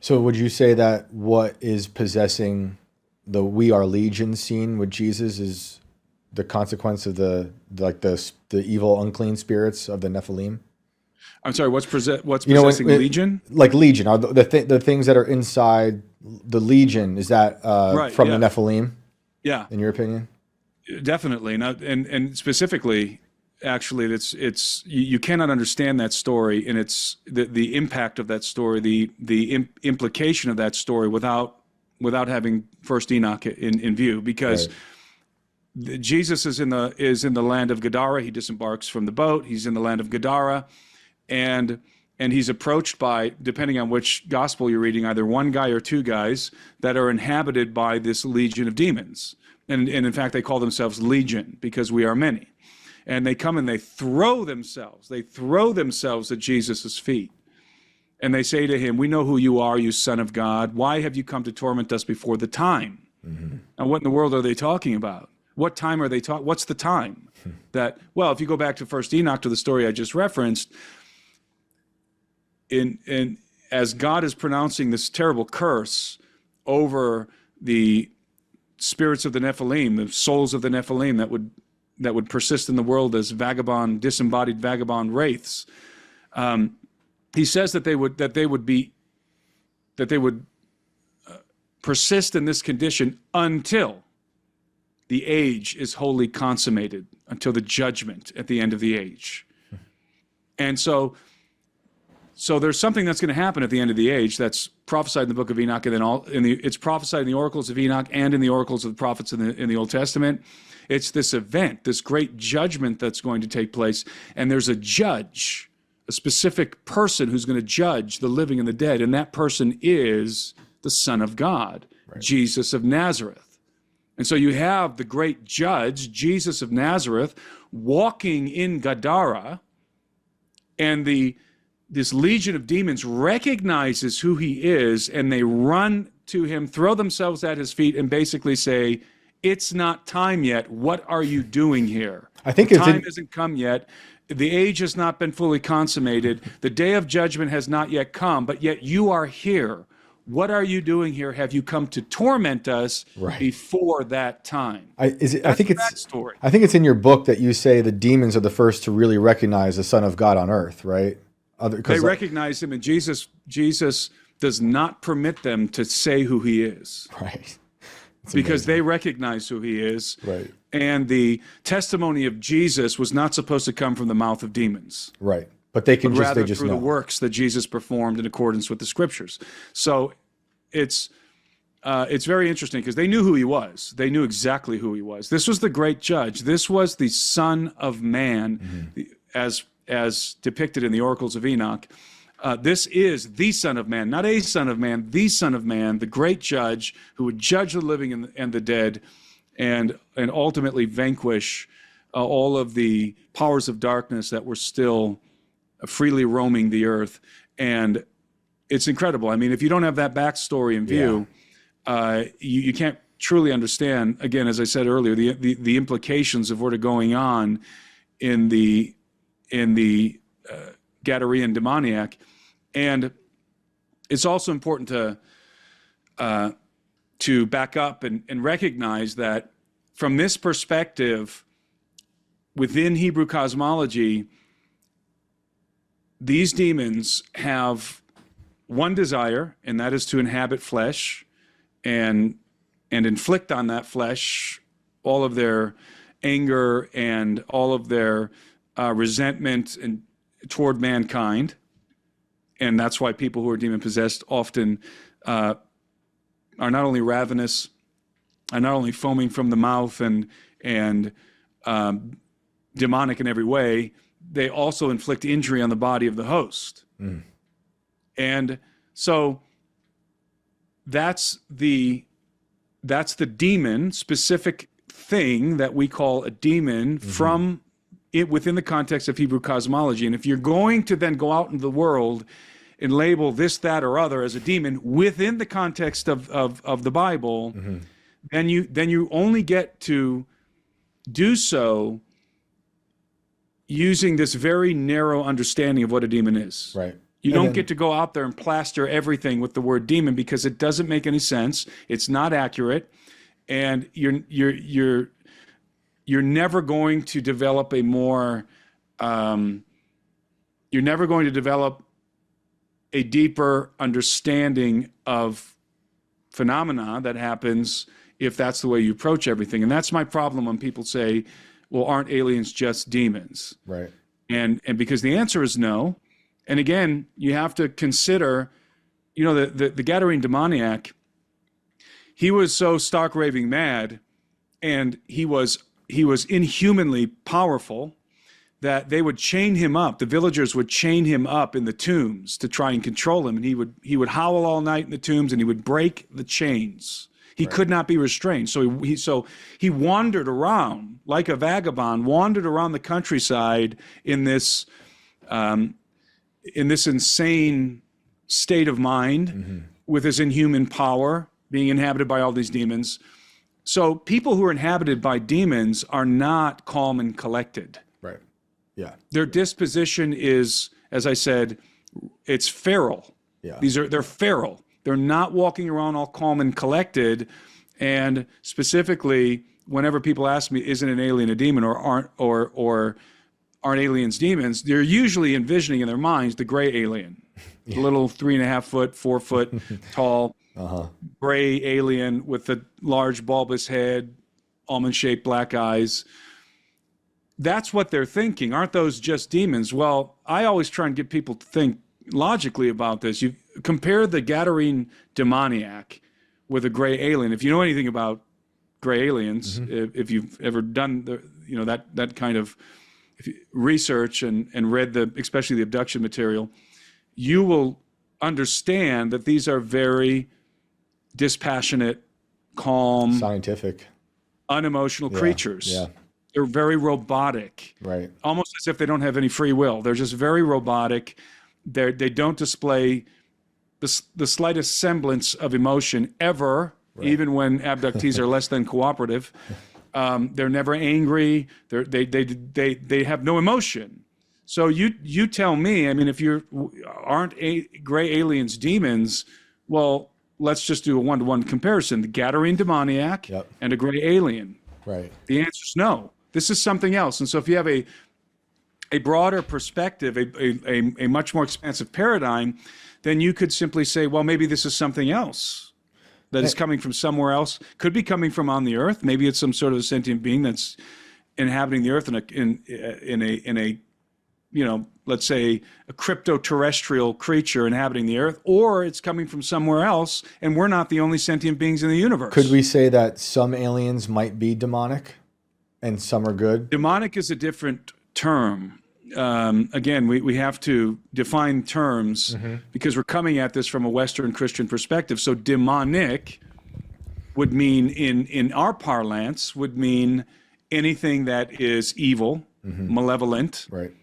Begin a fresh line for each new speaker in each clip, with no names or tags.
So would you say that what is possessing the "We Are Legion" scene with Jesus is the consequence of the evil, unclean spirits of the Nephilim?
I'm sorry, what's
You know,
possessing Legion?
like Legion, are the things that are inside the Legion, is that
Right,
from the
yeah.
Nephilim,
Yeah,
in your opinion?
definitely. Now, and specifically, actually, it's you cannot understand that story and it's the impact of that story, the implication of that story without having First Enoch in view, because
Right.
Jesus is in the land of Gadara. He disembarks from the boat. He's in the land of Gadara, and he's approached by, depending on which gospel you're reading, either one guy or two guys that are inhabited by this legion of demons. And in fact, they call themselves Legion because we are many. And they come and they throw themselves at Jesus' feet. And they say to him, "We know who you are, you Son of God. Why have you come to torment us before the time?"
Mm-hmm.
And what in the world are they talking about? What time are they talking? What's the time? That, well, if you go back to First Enoch, to the story I just referenced, as God is pronouncing this terrible curse over the spirits of the Nephilim, the souls of the Nephilim that would persist in the world as disembodied vagabond wraiths, he says that they would persist in this condition until the age is wholly consummated, until the judgment at the end of the age. And so there's something that's going to happen at the end of the age that's prophesied in the book of Enoch, and then it's prophesied in the oracles of Enoch and in the oracles of the prophets in the Old Testament. It's this event, this great judgment that's going to take place, and there's a judge, a specific person who's going to judge the living and the dead, and that person is the Son of God, right. Jesus of Nazareth. And so you have the great judge, Jesus of Nazareth, walking in Gadara, and this legion of demons recognizes who he is, and they run to him, throw themselves at his feet, and basically say, "It's not time yet. What are you doing here?
I think
the time hasn't come yet. The age has not been fully consummated. The day of judgment has not yet come, but yet you are here. What are you doing here? Have you come to torment us before that time?"
I think it's in your book that you say the demons are the first to really recognize the Son of God on earth, right?
They recognize him, and Jesus does not permit them to say who he is.
Right.
Because they recognize who he is.
Right.
And the testimony of Jesus was not supposed to come from the mouth of demons.
Right. But they can
rather
just
through
know
the works that Jesus performed in accordance with the scriptures. So it's very interesting because they knew who he was. They knew exactly who he was. This was the great judge. This was the Son of Man, as depicted in the oracles of Enoch. This is the Son of Man, not a Son of Man, the Son of Man, the great judge who would judge the living and the dead, and ultimately vanquish all of the powers of darkness that were still freely roaming the earth. And it's incredible. I mean, if you don't have that backstory in view, you can't truly understand, again, as I said earlier, the implications of what are going on in the Gadarean demoniac. And it's also important to back up and recognize that from this perspective, within Hebrew cosmology, these demons have one desire, and that is to inhabit flesh and inflict on that flesh all of their anger and all of their resentment and toward mankind. And that's why people who are demon-possessed often are not only ravenous, are not only foaming from the mouth and demonic in every way, they also inflict injury on the body of the host. Mm. And so that's the demon-specific thing that we call a demon from it within the context of Hebrew cosmology. And if you're going to then go out into the world and label this, that, or other as a demon within the context of the Bible, then you only get to do so using this very narrow understanding of what a demon is.
Right.
You don't get to go out there and plaster everything with the word demon because it doesn't make any sense. It's not accurate, and you're never going to develop a more you're never going to develop a deeper understanding of phenomena that happens if that's the way you approach everything. And that's my problem when people say, well, aren't aliens just demons?
Right.
And because the answer is no. And again, you have to consider, the Gadarene demoniac, he was so stark raving mad, and he was inhumanly powerful that they would chain him up. The villagers would chain him up in the tombs to try and control him. And he would howl all night in the tombs, and he would break the chains. He could not be restrained. So he wandered around like a vagabond, wandered around the countryside in this insane state of mind with his inhuman power, being inhabited by all these demons. So people who are inhabited by demons are not calm and collected.
Right. Yeah.
Their disposition is, as I said, it's feral.
Yeah.
They're feral. They're not walking around all calm and collected. And specifically, whenever people ask me, isn't an alien a demon, or aren't aliens demons, they're usually envisioning in their minds the gray alien, the little 3.5 foot, 4 foot tall, gray alien with the large bulbous head, almond-shaped black eyes. That's what they're thinking. Aren't those just demons? Well, I always try and get people to think logically about this. You compare the Gadarene demoniac with a gray alien. If you know anything about gray aliens, if you've ever done that kind of research and read especially the abduction material, you will understand that these are very dispassionate, calm,
scientific,
unemotional creatures.
Yeah.
They're very robotic,
right?
Almost as if they don't have any free will. They're just very robotic. They don't display the slightest semblance of emotion ever, even when abductees are less than cooperative. They're never angry. They have no emotion. So you tell me. I mean, if aren't gray aliens demons? Well, let's just do a 1-to-1 comparison: the Gadarene demoniac and a gray alien.
Right.
The answer is no. This is something else. And so if you have a broader perspective, a much more expansive paradigm, then you could simply say, well, maybe this is something else that is coming from somewhere else. Could be coming from on the earth. Maybe it's some sort of a sentient being that's inhabiting the earth in a let's say a crypto-terrestrial creature inhabiting the earth, or it's coming from somewhere else, and we're not the only sentient beings in the universe.
Could we say that some aliens might be demonic and some are good?
Demonic is a different term. Again, we have to define terms because we're coming at this from a Western Christian perspective. So demonic would mean, in our parlance, would mean anything that is evil, malevolent.
Right.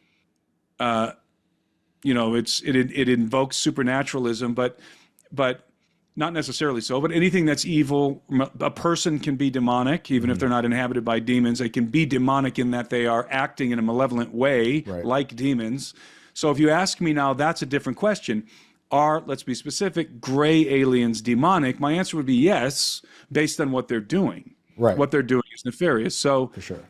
It invokes supernaturalism, but not necessarily so. But anything that's evil, a person can be demonic, even if they're not inhabited by demons. They can be demonic in that they are acting in a malevolent way, like demons. So if you ask me now, that's a different question. Are, let's be specific, gray aliens demonic? My answer would be yes, based on what they're doing.
Right.
What they're doing is nefarious. So
for sure.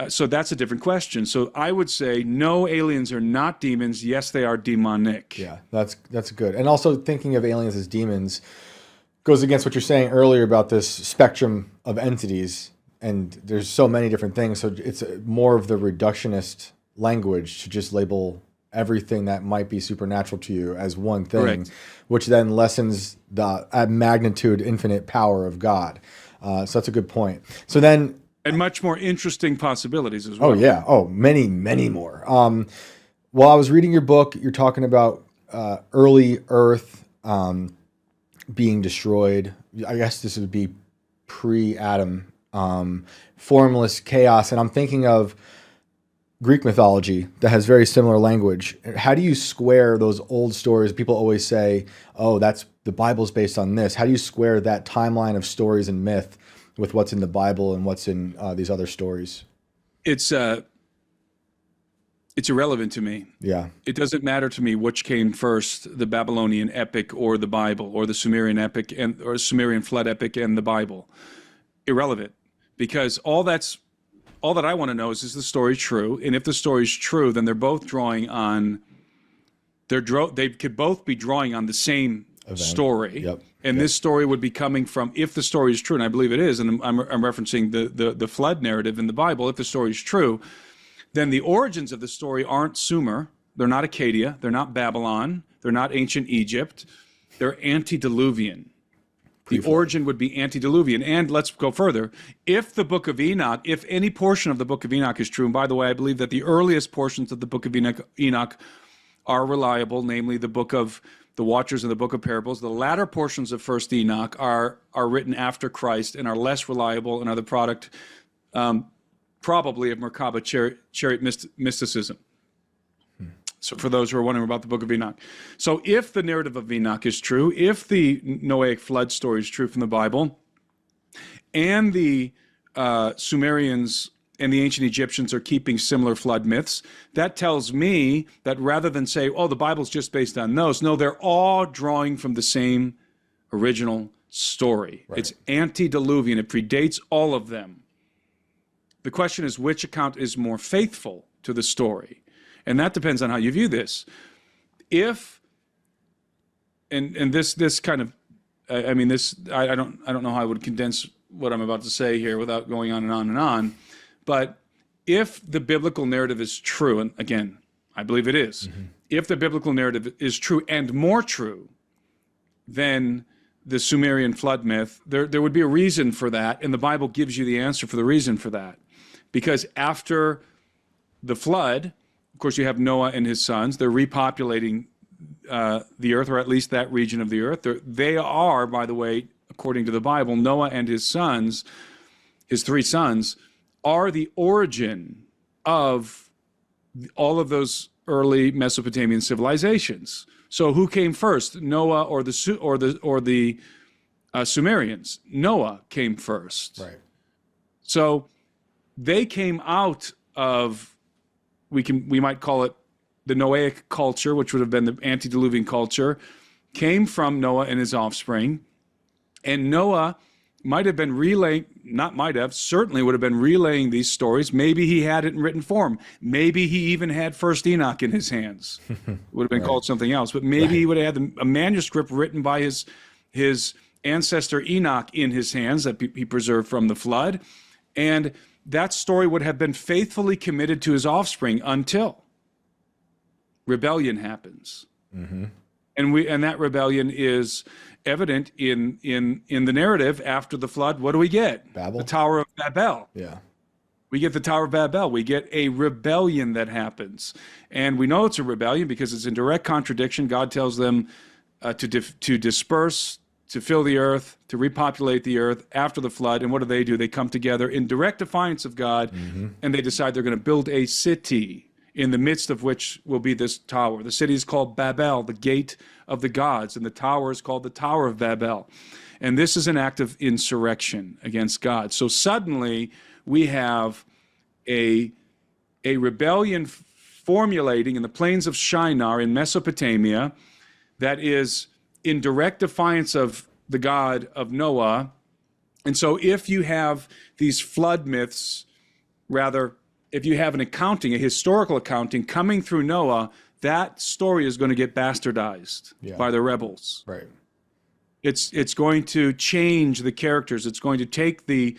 So that's a different question. So I would say no, aliens are not demons. Yes, they are demonic.
Yeah, that's good. And also thinking of aliens as demons goes against what you're saying earlier about this spectrum of entities. And there's so many different things. So it's more of the reductionist language to just label everything that might be supernatural to you as one thing,
Correct.
Which then lessens the magnitude, infinite power of God. So that's a good point. So then,
and much more interesting possibilities as well.
oh yeah, many, many more. While I was reading your book, you're talking about early Earth being destroyed. I guess this would be pre-Adam, formless chaos, and I'm thinking of Greek mythology that has very similar language. How do you square those old stories? People always say, oh, that's the Bible's based on this. How do you square that timeline of stories and myth with what's in the Bible and what's in these other stories?
It's it's irrelevant to me.
Yeah.
It doesn't matter to me which came first, the Babylonian epic or the Bible, or the Sumerian epic or Sumerian flood epic and the Bible. Irrelevant, because all that I want to know is the story true? And if the story is true, then they're both drawing on they could both be drawing on the same story.
Yep.
And this story would be coming from, if the story is true, and I believe it is, and I'm referencing the flood narrative in the Bible, if the story is true, then the origins of the story aren't Sumer, they're not Acadia, they're not Babylon, they're not ancient Egypt, they're antediluvian. The origin would be antediluvian. And let's go further. If the book of Enoch, if any portion of the book of Enoch is true, and by the way, I believe that the earliest portions of the book of Enoch are reliable, namely the book of the Watchers and the book of Parables. The latter portions of First Enoch are written after Christ and are less reliable and are the product probably of Merkaba chariot mysticism. So for those who are wondering about the book of Enoch. So if the narrative of Enoch is true, if the Noahic flood story is true from the Bible, and the Sumerians and the ancient Egyptians are keeping similar flood myths, that tells me that rather than say, oh, the Bible's just based on those, no, they're all drawing from the same original story. Right. It's antediluvian. It predates all of them. The question is, which account is more faithful to the story? And that depends on how you view this. If, and this kind of, I mean, this, I don't know how I would condense what I'm about to say here without going on and on and on. But if the biblical narrative is true, and again, I believe it is, if the biblical narrative is true and more true than the Sumerian flood myth, there would be a reason for that, and the Bible gives you the answer for the reason for that. Because after the flood, of course, you have Noah and his sons. They're repopulating the earth, or at least that region of the earth. They are, by the way, according to the Bible, Noah and his sons, his three sons, are the origin of all of those early Mesopotamian civilizations. So who came first, Noah or the Sumerians? Noah came first.
Right.
So they came out of, we might call it the Noahic culture, which would have been the antediluvian culture, came from Noah and his offspring. And Noah might have been certainly would have been relaying these stories. Maybe he had it in written form. Maybe he even had First Enoch in his hands. It would have been called something else. But maybe he would have had a manuscript written by his ancestor Enoch in his hands that he preserved from the flood. And that story would have been faithfully committed to his offspring until rebellion happens. And that rebellion is evident in the narrative after the flood. What do we get?
Babel?
The Tower of Babel.
Yeah.
We get the Tower of Babel. We get a rebellion that happens. And we know it's a rebellion because it's in direct contradiction. God tells them to disperse, to fill the earth, to repopulate the earth after the flood. And what do? They come together in direct defiance of God, and they decide they're going to build a city in the midst of which will be this tower. The city is called Babel, the gate of the gods, and the tower is called the Tower of Babel. And this is an act of insurrection against God. So suddenly we have a rebellion formulating in the plains of Shinar in Mesopotamia that is in direct defiance of the God of Noah. And so if you have these flood myths, if you have a historical accounting coming through Noah, that story is going to get bastardized by the rebels.
Right.
It's going to change the characters. It's going to take the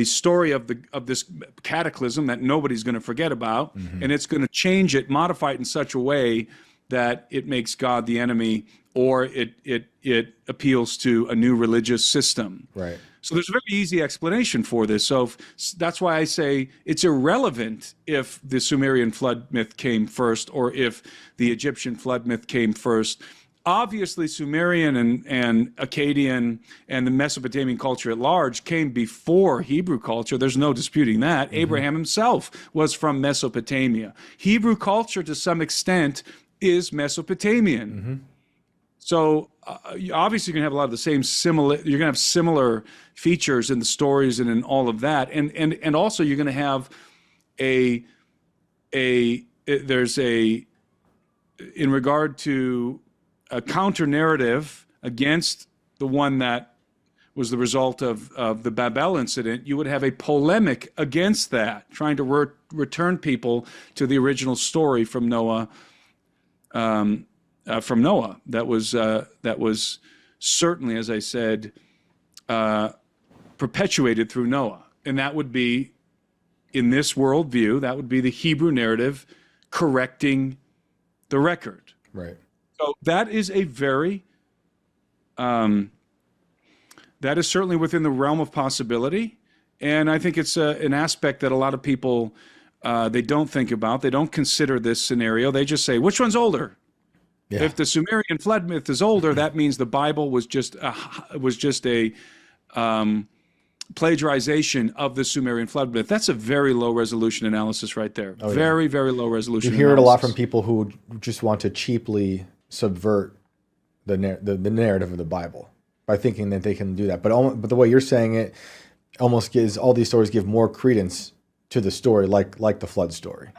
story of this cataclysm that nobody's going to forget about, and it's going to change it, modify it in such a way that it makes God the enemy, or it appeals to a new religious system.
Right.
So there's a very easy explanation for this. So that's why I say it's irrelevant if the Sumerian flood myth came first or if the Egyptian flood myth came first. Obviously, Sumerian and Akkadian and the Mesopotamian culture at large came before Hebrew culture. There's no disputing that. Abraham himself was from Mesopotamia. Hebrew culture, to some extent, is Mesopotamian. So obviously, you're going to have a lot of the same you're going to have similar features in the stories and in all of that, and also you're going to have a there's a, in regard to a counter narrative against the one that was the result of the Babel incident, you would have a polemic against that, trying to return people to the original story from Noah. That was certainly, as I said, perpetuated through Noah, and that would be, in this worldview, that would be the Hebrew narrative correcting the record.
Right.
So that is a very that is certainly within the realm of possibility, and I think it's an aspect that a lot of people they don't think about. They don't consider this scenario. They just say, which one's older?
Yeah.
If the Sumerian flood myth is older, that means the Bible was just a plagiarization of the Sumerian flood myth. That's a very low resolution analysis right there.
Oh, yeah.
Very, very low resolution.
You hear
analysis.
it a lot from people who just want to cheaply subvert the narrative of the Bible by thinking that they can do that. But the way you're saying it almost gives all these stories give more credence to the story, like the flood story.